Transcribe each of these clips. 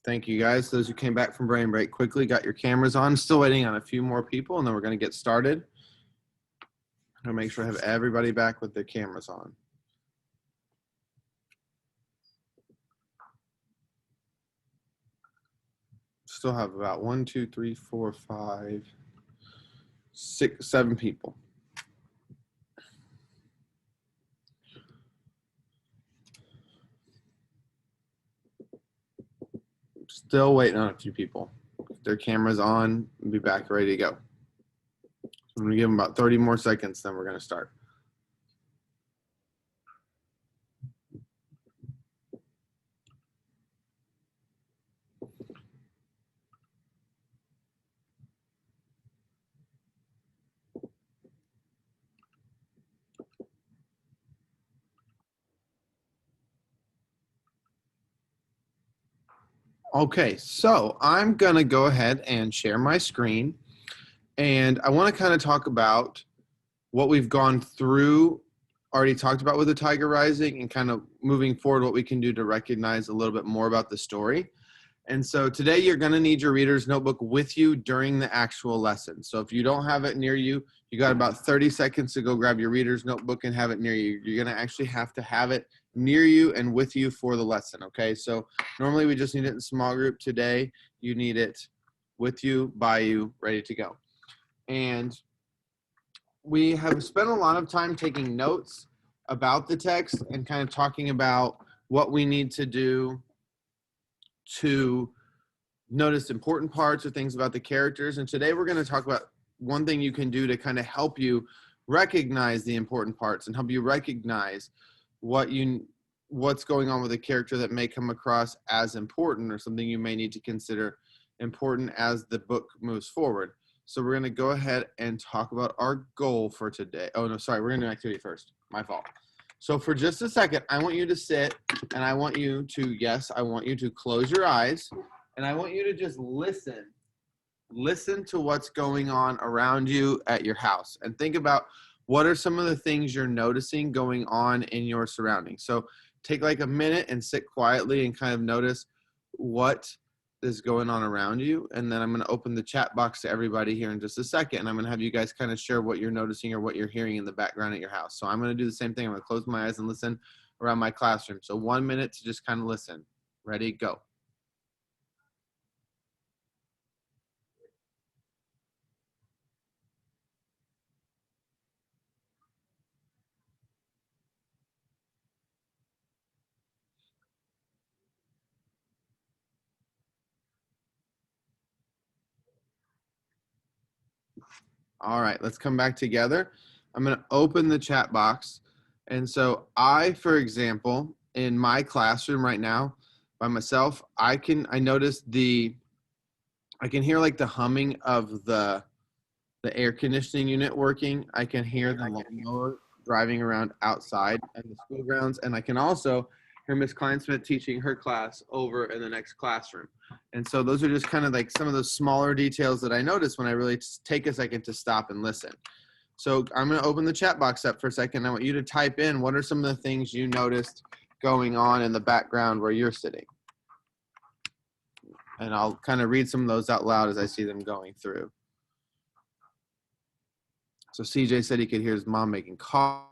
Thank you guys. Those who came back from brain break quickly got your cameras on. Still waiting on a few more people, and then we're going to get started. I'm going to make sure I have everybody back with their cameras on. Still have about 1, 2, 3, 4, 5, 6, 7 people. Still waiting on a few people. Get their cameras on and be back ready to go. So I'm going to give them about 30 more seconds, then we're going to start. Okay, so I'm going to go ahead and share my screen. And I want to kind of talk about what we've gone through, already talked about with the Tiger Rising, and kind of moving forward, what we can do to recognize a little bit more about the story. And so today you're going to need your reader's notebook with you during the actual lesson. So if you don't have it near you, you got about 30 seconds to go grab your reader's notebook and have it near you. You're going to actually have to have it near you and with you for the lesson, okay? So normally we just need it in small group. Today you need it with you, by you, ready to go. And we have spent a lot of time taking notes about the text and kind of talking about what we need to do to notice important parts or things about the characters. And today we're going to talk about one thing you can do to kind of help you recognize the important parts and help you recognize what's going on with a character that may come across as important or something you may need to consider important as the book moves forward. So we're going to go ahead and talk about our goal for today. Oh, no, sorry. We're going to do activity first. My fault. So for just a second, I want you to sit and I want you to close your eyes and I want you to just listen. Listen to what's going on around you at your house and think about what are some of the things you're noticing going on in your surroundings. So take like a minute and sit quietly and kind of notice what is going on around you. And then I'm going to open the chat box to everybody here in just a second. And I'm going to have you guys kind of share what you're noticing or what you're hearing in the background at your house. So I'm going to do the same thing. I'm going to close my eyes and listen around my classroom. So 1 minute to just kind of listen. Ready, go. All right, let's come back together. I'm going to open the chat box. And so for example, in my classroom right now by myself, I notice I can hear like the humming of the air conditioning unit working. I can hear the lawnmower driving around outside in the school grounds. And I can also hear Miss Kleinsmith teaching her class over in the next classroom. And so those are just kind of like some of those smaller details that I notice when I really take a second to stop and listen. So I'm going to open the chat box up for a second. I want you to type in what are some of the things you noticed going on in the background where you're sitting. And I'll kind of read some of those out loud as I see them going through. So CJ said he could hear his mom making coffee.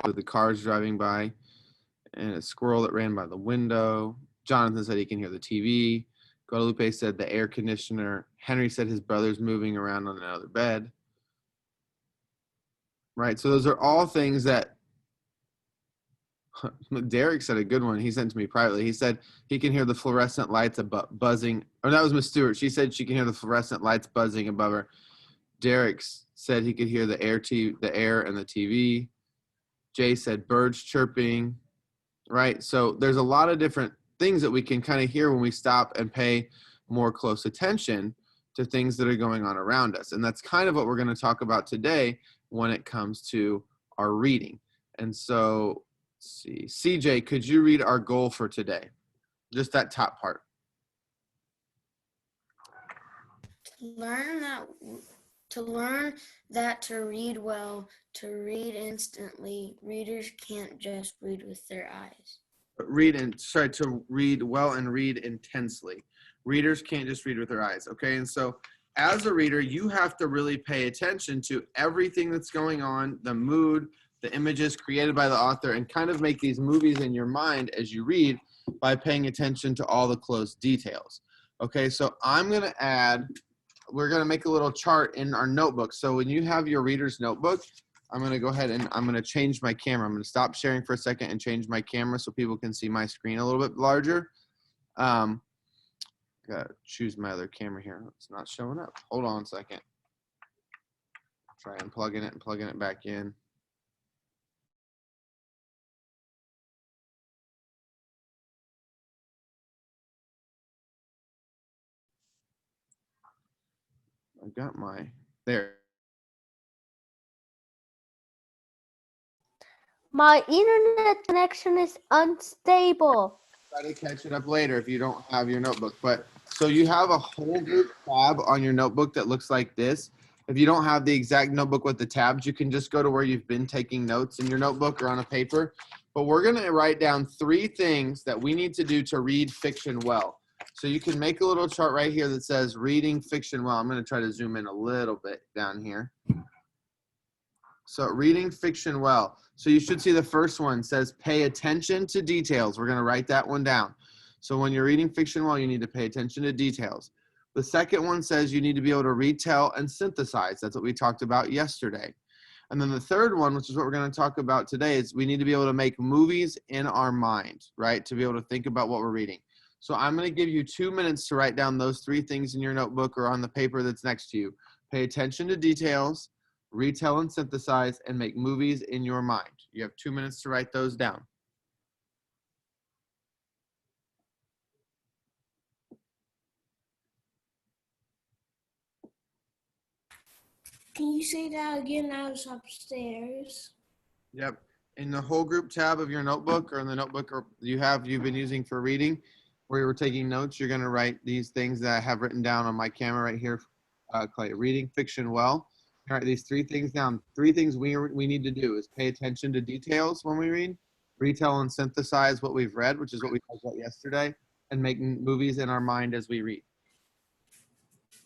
With the cars driving by and a squirrel that ran by the window. Jonathan said he can hear the TV. Guadalupe said the air conditioner. Henry said his brother's moving around on another bed. Right, so those are all things that Derek said a good one. He sent to me privately. He said he can hear the fluorescent lights buzzing. Or that was Miss Stewart. She said she can hear the fluorescent lights buzzing above her. Derek said he could hear the air and the TV. Jay said birds chirping. Right, so there's a lot of different things that we can kind of hear when we stop and pay more close attention to things that are going on around us. And that's kind of what we're going to talk about today when it comes to our reading. And so, let's see, CJ, could you read our goal for today? Just that top part. Learn that To learn that to read well, to read instantly, readers can't just read with their eyes. To read well and read intensely. Readers can't just read with their eyes, okay? And so as a reader, you have to really pay attention to everything that's going on, the mood, the images created by the author, and kind of make these movies in your mind as you read by paying attention to all the close details. Okay, so we're going to make a little chart in our notebook. So when you have your reader's notebook, I'm going to go ahead and I'm going to change my camera. I'm going to stop sharing for a second and change my camera so people can see my screen a little bit larger. Got to choose my other camera here. It's not showing up. Hold on a second. Try unplugging it and plugging it back in. I got there. My internet connection is unstable. Try to catch it up later if you don't have your notebook. But so you have a whole group tab on your notebook that looks like this. If you don't have the exact notebook with the tabs, you can just go to where you've been taking notes in your notebook or on a paper. But we're going to write down 3 things that we need to do to read fiction well. So you can make a little chart right here that says reading fiction well. I'm going to try to zoom in a little bit down here. So reading fiction well. So you should see the first one says pay attention to details. We're going to write that one down. So when you're reading fiction well, you need to pay attention to details. The second one says you need to be able to retell and synthesize. That's what we talked about yesterday. And then the third one, which is what we're going to talk about today, is we need to be able to make movies in our mind, right? To be able to think about what we're reading. So I'm going to give you 2 minutes to write down those 3 things in your notebook or on the paper that's next to you. Pay attention to details, retell and synthesize, and make movies in your mind. You have 2 minutes to write those down. Can you say that again? I was upstairs. Yep. In the whole group tab of your notebook or in the notebook you've been using for reading, where you were taking notes, you're going to write these things that I have written down on my camera right here. Clay, reading fiction well. All right, these 3 things down. 3 things we need to do is pay attention to details when we read, retell and synthesize what we've read, which is what we talked about yesterday, and make movies in our mind as we read.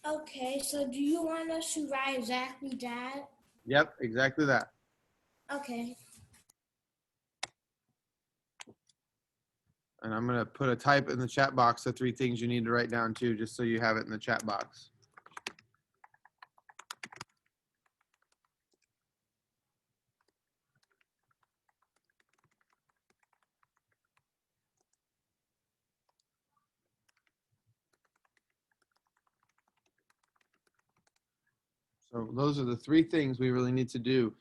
Okay, so do you want us to write exactly that? Yep, exactly that. Okay. And I'm going to put a type in the chat box, the 3 things you need to write down too, just so you have it in the chat box. So those are the 3 things we really need to do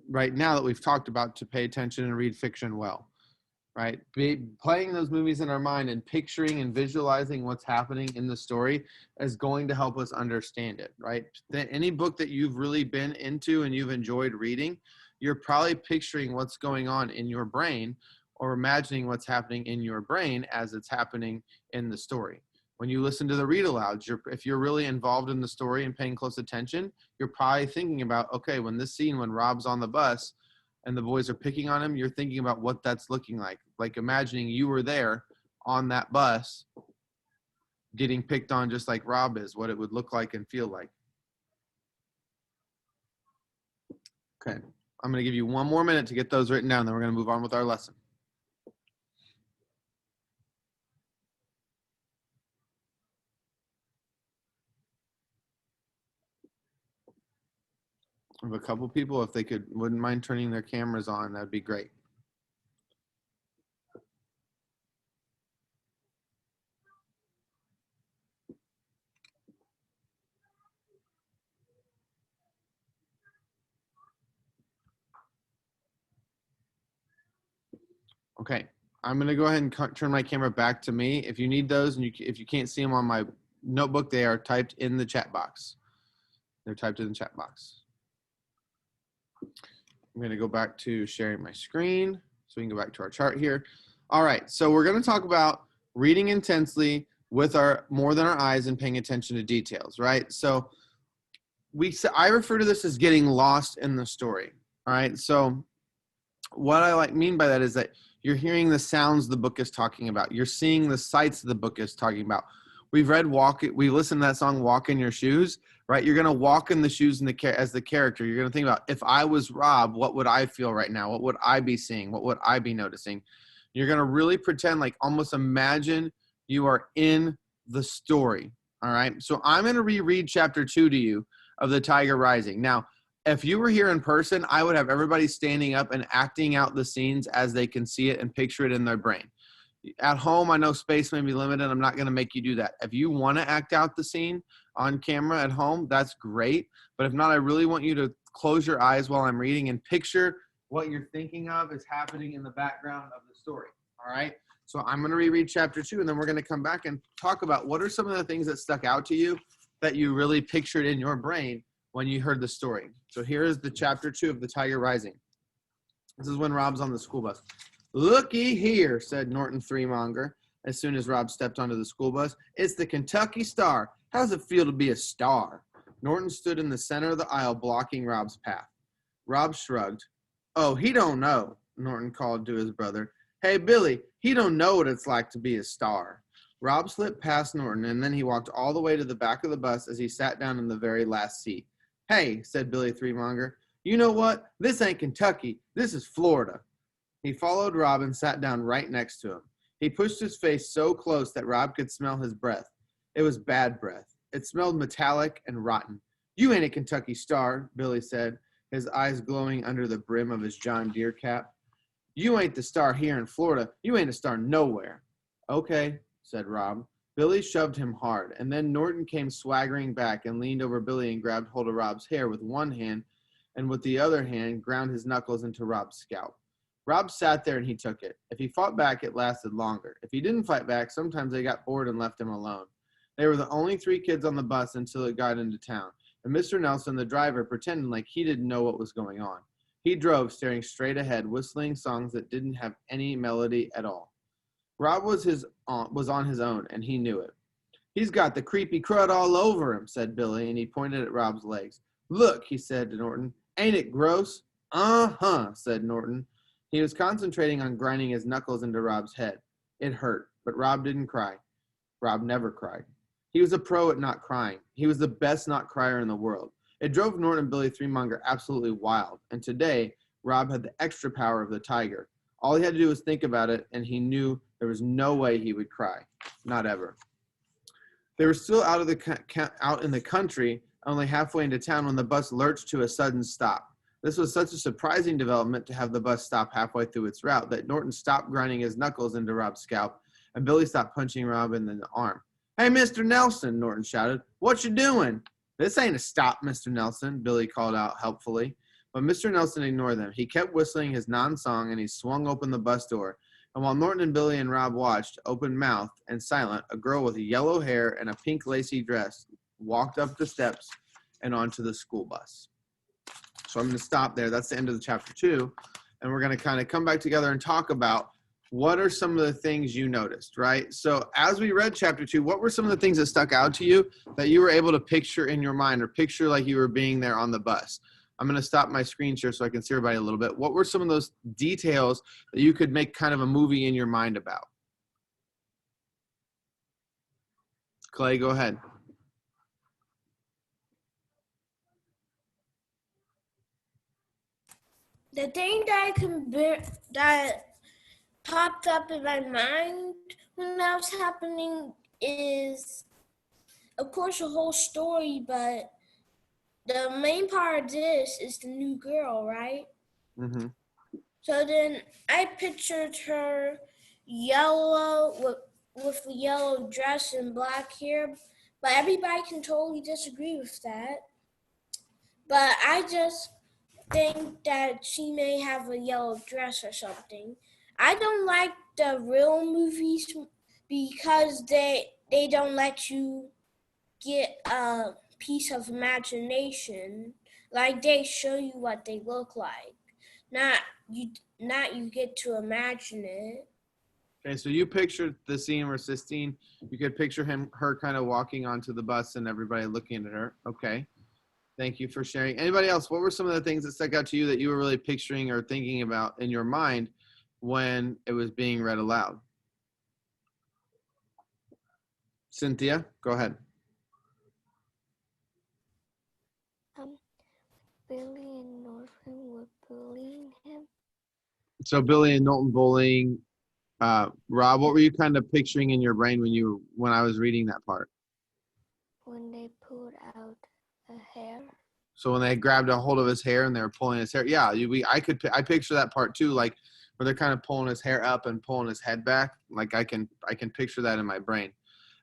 right now that we've talked about to pay attention and read fiction well, right? Playing those movies in our mind and picturing and visualizing what's happening in the story is going to help us understand it, right? Any book that you've really been into and you've enjoyed reading, you're probably picturing what's going on in your brain or imagining what's happening in your brain as it's happening in the story. When you listen to the read alouds, if you're really involved in the story and paying close attention, you're probably thinking about, okay, when Rob's on the bus and the boys are picking on him, you're thinking about what that's looking like imagining you were there on that bus getting picked on just like Rob is, what it would look like and feel like. Okay, I'm going to give you 1 more minute to get those written down, then we're going to move on with our lesson. I have a couple people, if they wouldn't mind turning their cameras on, that'd be great. Okay, I'm going to go ahead and turn my camera back to me. If you need those and if you can't see them on my notebook, they are typed in the chat box. They're typed in the chat box. I'm going to go back to sharing my screen so we can go back to our chart here. All right, so we're going to talk about reading intensely with more than our eyes and paying attention to details, right? So I refer to this as getting lost in the story. All right. So what I mean by that is that you're hearing the sounds the book is talking about. You're seeing the sights the book is talking about. We listened to that song, Walk in Your Shoes, right? You're going to walk in the shoes as the character. You're going to think about, if I was Rob, what would I feel right now? What would I be seeing? What would I be noticing? You're going to really pretend, like almost imagine you are in the story. All right. So I'm going to reread chapter 2 to you of The Tiger Rising. Now, if you were here in person, I would have everybody standing up and acting out the scenes as they can see it and picture it in their brain. At home, I know space may be limited. I'm not going to make you do that. If you want to act out the scene on camera at home, that's great. But if not, I really want you to close your eyes while I'm reading and picture what you're thinking of is happening in the background of the story. All right. So I'm going to reread chapter 2, and then we're going to come back and talk about what are some of the things that stuck out to you that you really pictured in your brain when you heard the story. So here is the chapter 2 of The Tiger Rising. This is when Rob's on the school bus. "Looky here," said Norton Threemonger as soon as Rob stepped onto the school bus. "It's the Kentucky Star. How's it feel to be a star?" Norton stood in the center of the aisle, blocking Rob's path. Rob shrugged. "Oh, he don't know," Norton called to his brother. "Hey, Billy, he don't know what it's like to be a star." Rob slipped past Norton, and then he walked all the way to the back of the bus as he sat down in the very last seat. "Hey," said Billy Threemonger, "you know what? This ain't Kentucky. This is Florida." He followed Rob and sat down right next to him. He pushed his face so close that Rob could smell his breath. It was bad breath. It smelled metallic and rotten. "You ain't a Kentucky Star," Billy said, his eyes glowing under the brim of his John Deere cap. "You ain't the star here in Florida. You ain't a star nowhere." "Okay," said Rob. Billy shoved him hard, and then Norton came swaggering back and leaned over Billy and grabbed hold of Rob's hair with one hand, and with the other hand ground his knuckles into Rob's scalp. Rob sat there and he took it. If he fought back, it lasted longer. If he didn't fight back, sometimes they got bored and left him alone. They were the only 3 kids on the bus until it got into town, and Mr. Nelson, the driver, pretended like he didn't know what was going on. He drove, staring straight ahead, whistling songs that didn't have any melody at all. Rob was on his own, and he knew it. "He's got the creepy crud all over him," said Billy, and he pointed at Rob's legs. "Look," he said to Norton, "ain't it gross?" "Uh-huh," said Norton. He was concentrating on grinding his knuckles into Rob's head. It hurt, but Rob didn't cry. Rob never cried. He was a pro at not crying. He was the best not crier in the world. It drove Norton and Billy Threemonger absolutely wild, and today, Rob had the extra power of the tiger. All he had to do was think about it, and he knew there was no way he would cry. Not ever. They were still out in the country, only halfway into town, when the bus lurched to a sudden stop. This was such a surprising development to have the bus stop halfway through its route that Norton stopped grinding his knuckles into Rob's scalp, and Billy stopped punching Rob in the arm. "Hey, Mr. Nelson," Norton shouted. "What you doing?" "This ain't a stop, Mr. Nelson," Billy called out helpfully. But Mr. Nelson ignored them. He kept whistling his non-song, and he swung open the bus door. And while Norton and Billy and Rob watched, open-mouthed and silent, a girl with yellow hair and a pink lacy dress walked up the steps and onto the school bus. So I'm going to stop there. That's the end of the chapter 2. And we're going to kind of come back together and talk about what are some of the things you noticed, right? So as we read chapter 2, what were some of the things that stuck out to you that you were able to picture in your mind or picture like you were being there on the bus? I'm going to stop my screen share so I can see everybody a little bit. What were some of those details that you could make kind of a movie in your mind about? Clay, go ahead. The thing that popped up in my mind when that was happening is, of course, the whole story, but the main part of this is the new girl, right? Mm-hmm. So then I pictured her yellow with the yellow dress and black hair, but everybody can totally disagree with that. But I just think that she may have a yellow dress or something. I don't like the real movies because they don't let you get a piece of imagination. Like they show you what they look like. Not you get to imagine it. Okay, so you pictured the scene where Sistine, you could picture her kind of walking onto the bus and everybody looking at her. Okay. Thank you for sharing. Anybody else? What were some of the things that stuck out to you that you were really picturing or thinking about in your mind when it was being read aloud? Cynthia, go ahead. Billy and Norton were bullying him So Billy and Knowlton bullying. Rob, what were you kind of picturing in your brain when I was reading that part? when they pulled out a hair. So when they grabbed a hold of his hair and they were pulling his hair, yeah, I picture that part too, like where they're kind of pulling his hair up and pulling his head back. Like I can picture that in my brain.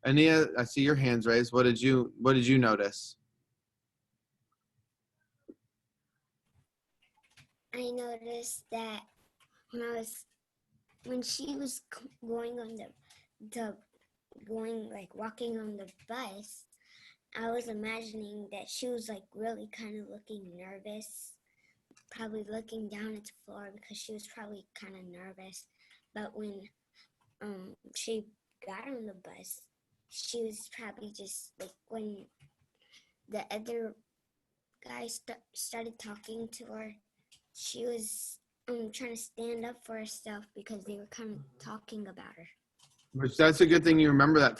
Ania, I see your hands raised. What did you notice? I noticed that when she was going on walking on the bus, I was imagining that she was like really kind of looking nervous, probably looking down at the floor because she was probably kind of nervous. But when she got on the bus, she was probably just like when the other guy started talking to her, she was trying to stand up for herself because they were kind of talking about her. Which that's a good thing you remember that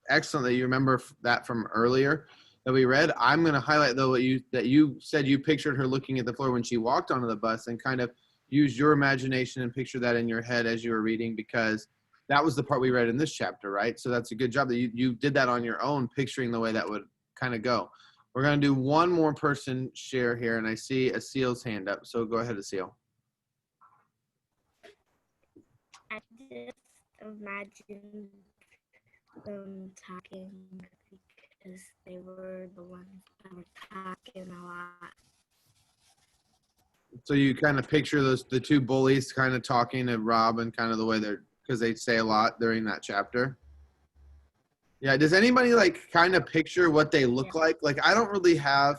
excellent that you remember that from earlier that we read. I'm going to highlight though that you said you pictured her looking at the floor when she walked onto the bus, and kind of use your imagination and picture that in your head as you were reading, because that was the part we read in this chapter, right? So that's a good job that you did that on your own, picturing the way that would kind of go. We're going to do one more person share here, and I see Aseel's hand up. So go ahead, Aseel. I just imagined them talking because they were the ones that were talking a lot. So you kind of picture the two bullies kind of talking to Rob and kind of the way because they say a lot during that chapter. Yeah. Does anybody like kind of picture what they look like? Like I don't really have,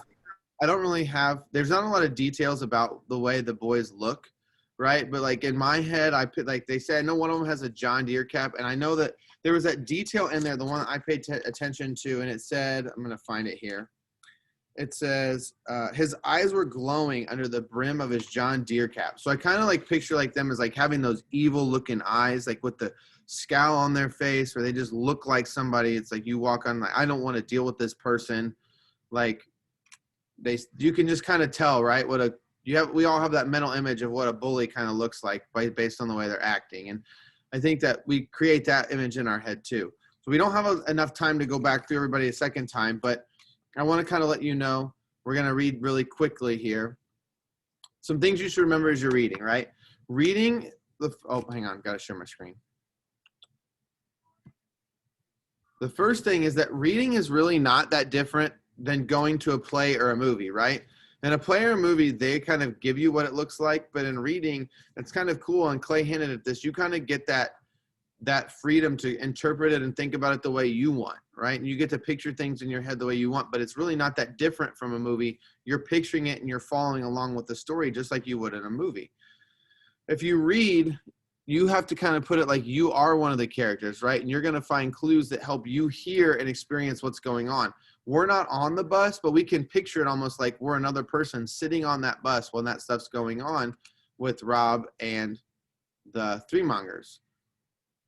there's not a lot of details about the way the boys look, right? But like in my head, I put, like they say, I know one of them has a John Deere cap, and I know that there was that detail in there, the one that I paid attention to, and it said, I'm going to find it here. It says, his eyes were glowing under the brim of his John Deere cap. So I kind of like picture like them as like having those evil looking eyes, like with the scowl on their face, where they just look like somebody. It's like you walk on, like, I don't want to deal with this person. Like you can just kind of tell, right? We all have that mental image of what a bully kind of looks like based on the way they're acting. And I think that we create that image in our head too. So we don't have enough time to go back through everybody a second time, but I want to kind of let you know, we're going to read really quickly here. Some things you should remember as you're reading, right? Hang on, got to share my screen. The first thing is that reading is really not that different than going to a play or a movie, right? In a play or a movie, they kind of give you what it looks like, but in reading, it's kind of cool, and Clay hinted at this, you kind of get that freedom to interpret it and think about it the way you want, right? And you get to picture things in your head the way you want, but it's really not that different from a movie. You're picturing it and you're following along with the story just like you would in a movie. If you read, you have to kind of put it like you are one of the characters, right? And you're going to find clues that help you hear and experience what's going on. We're not on the bus, but we can picture it almost like we're another person sitting on that bus when that stuff's going on with Rob and the Three Mongers.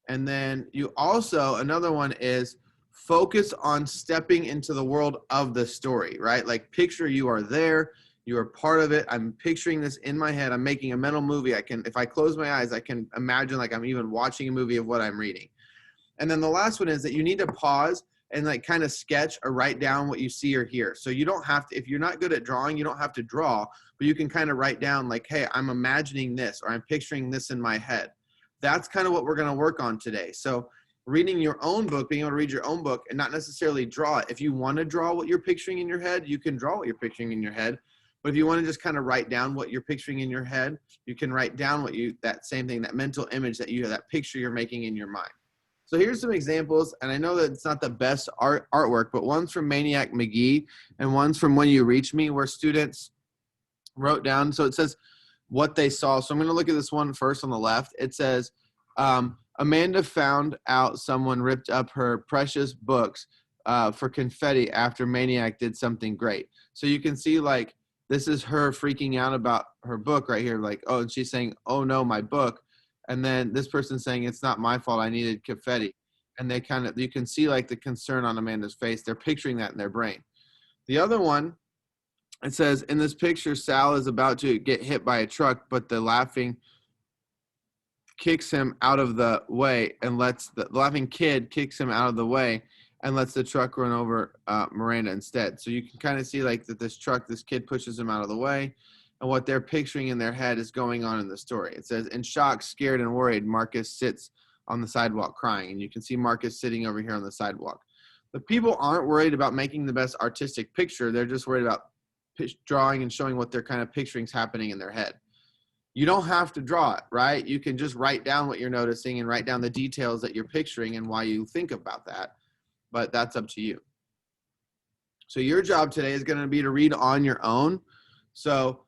And then you also, another one is focus on stepping into the world of the story, right? Like picture you are there, you are part of it. I'm picturing this in my head. I'm making a mental movie. If I close my eyes, I can imagine like I'm even watching a movie of what I'm reading. And then the last one is that you need to pause and like kind of sketch or write down what you see or hear. So you don't have to, if you're not good at drawing, you don't have to draw, but you can kind of write down like, hey, I'm imagining this, or I'm picturing this in my head. That's kind of what we're going to work on today. So reading your own book, being able to read your own book and not necessarily draw it. If you want to draw what you're picturing in your head, you can draw what you're picturing in your head. But if you want to just kind of write down what you're picturing in your head, you can write down that same thing, that mental image that picture you're making in your mind. So here's some examples, and I know that it's not the best artwork, but one's from Maniac McGee and one's from When You Reach Me, where students wrote down. So it says what they saw. So I'm going to look at this one first on the left. It says, Amanda found out someone ripped up her precious books for confetti after Maniac did something great. So you can see like this is her freaking out about her book right here. Like, oh, and she's saying, oh no, my book. And then this person saying, it's not my fault. I needed confetti. And they kind of, you can see like the concern on Amanda's face. They're picturing that in their brain. The other one, it says, in this picture, Sal is about to get hit by a truck, but the laughing kicks him out of the way and lets the laughing kid kicks him out of the way and lets the truck run over Miranda instead. So you can kind of see like that this kid pushes him out of the way, and what they're picturing in their head is going on in the story. It says, in shock, scared, and worried, Marcus sits on the sidewalk crying. And you can see Marcus sitting over here on the sidewalk. The people aren't worried about making the best artistic picture. They're just worried about drawing and showing what they're kind of picturing is happening in their head. You don't have to draw it, right? You can just write down what you're noticing and write down the details that you're picturing and why you think about that. But that's up to you. So your job today is going to be to read on your own. So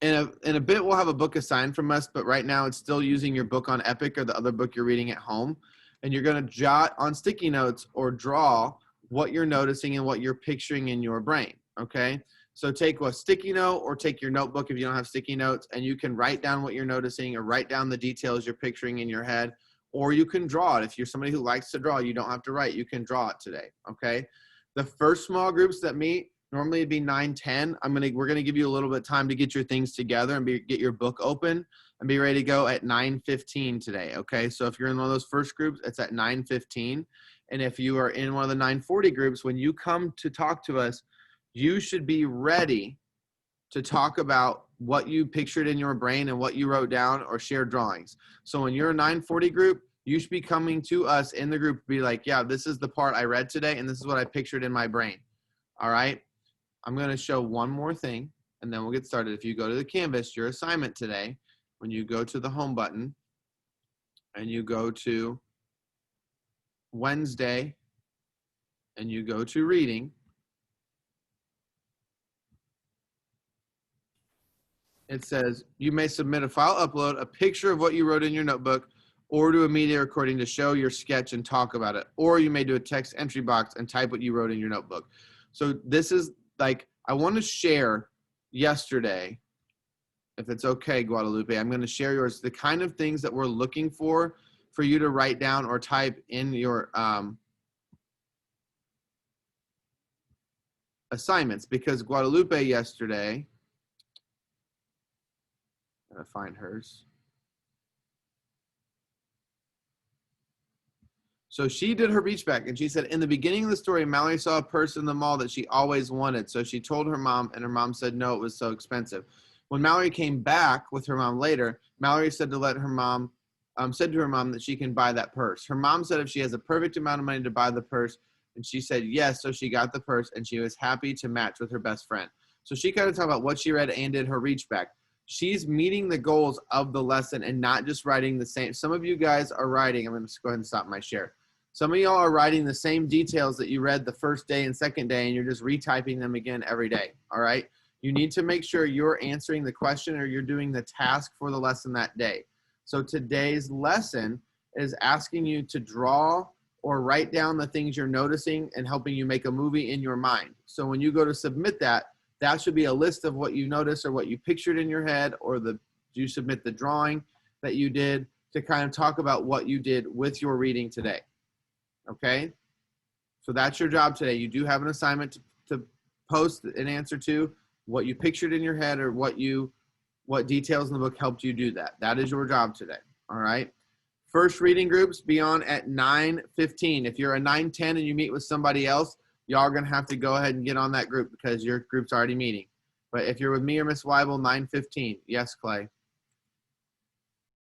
in a bit, we'll have a book assigned from us, but right now it's still using your book on Epic or the other book you're reading at home. And you're going to jot on sticky notes or draw what you're noticing and what you're picturing in your brain, okay? So take a sticky note or take your notebook if you don't have sticky notes, and you can write down what you're noticing or write down the details you're picturing in your head, or you can draw it. If you're somebody who likes to draw, you don't have to write. You can draw it today, okay? The first small groups that meet, normally it'd be 9, 10. We're gonna give you a little bit of time to get your things together and get your book open and be ready to go at 9:15 today, okay? So if you're in one of those first groups, it's at 9:15. And if you are in one of the 9:40 groups, when you come to talk to us, you should be ready to talk about what you pictured in your brain and what you wrote down or share drawings. So when you're a 9:40 group, you should be coming to us in the group, be like, yeah, this is the part I read today, and this is what I pictured in my brain. All right? I'm going to show one more thing, and then we'll get started. If you go to the Canvas, your assignment today, when you go to the home button, and you go to Wednesday, and you go to reading, it says, you may submit a file upload, a picture of what you wrote in your notebook, or do a media recording to show your sketch and talk about it. Or you may do a text entry box and type what you wrote in your notebook. So this is like, I want to share yesterday, if it's okay, Guadalupe, I'm going to share yours, the kind of things that we're looking for you to write down or type in your assignments, because Guadalupe yesterday, I'm going to find hers. So she did her reach back, and she said, in the beginning of the story, Mallory saw a purse in the mall that she always wanted. So she told her mom, and her mom said, no, it was so expensive. When Mallory came back with her mom later, Mallory said to her mom that she can buy that purse. Her mom said if she has a perfect amount of money to buy the purse, and she said yes, so she got the purse, and she was happy to match with her best friend. So she kind of talked about what she read and did her reach back. She's meeting the goals of the lesson and not just writing the same. Some of you guys are writing, I'm going to go ahead and stop my share. Some of y'all are writing the same details that you read the first day and second day, and you're just retyping them again every day, all right? You need to make sure you're answering the question or you're doing the task for the lesson that day. So today's lesson is asking you to draw or write down the things you're noticing and helping you make a movie in your mind. So when you go to submit that, that should be a list of what you noticed or what you pictured in your head, or you submit the drawing that you did to kind of talk about what you did with your reading today. Okay, so that's your job today. You do have an assignment to post an answer to what you pictured in your head or what details in the book helped you do that. That is your job today. All right. First reading groups be on at 9:15. If you're a 9:10 and you meet with somebody else, y'all are going to have to go ahead and get on that group because your group's already meeting. But if you're with me or Miss Weibel, 9:15. Yes, Clay.